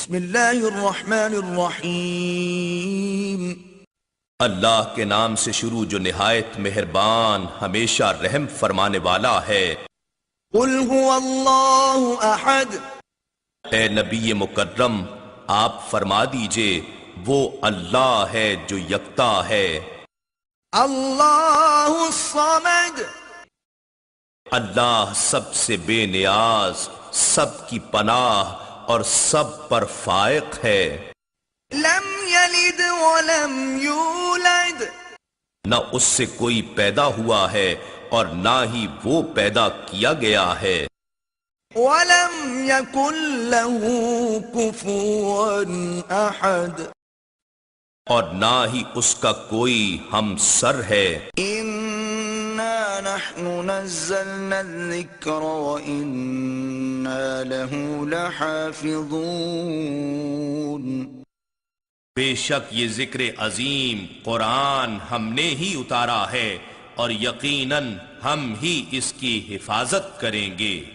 بسم اللہ الرحمن الرحیم اللہ کے نام سے شروع جو نہایت مہربان ہمیشہ رحم فرمانے والا ہے۔ قل هو اللہ احد، اے نبی مکرم آپ فرما دیجئے وہ اللہ ہے جو یکتا ہے، اللہ الصمد، اللہ سب سے بے نیاز، سب کی پناہ اور سب پر فائق ہے، لم یلد ولم یولد، نہ اس سے کوئی پیدا ہوا ہے اور نہ ہی وہ پیدا کیا گیا ہے، ولم یکن له کفوا احد، اور نہ ہی اس کا کوئی ہمسر ہے۔ انا نحن نزلنا الذکر وانا له لحافظون، بے شک یہ ذکر عظیم قرآن ہم نے ہی اتارا ہے اور یقیناً ہم ہی اس کی حفاظت کریں گے۔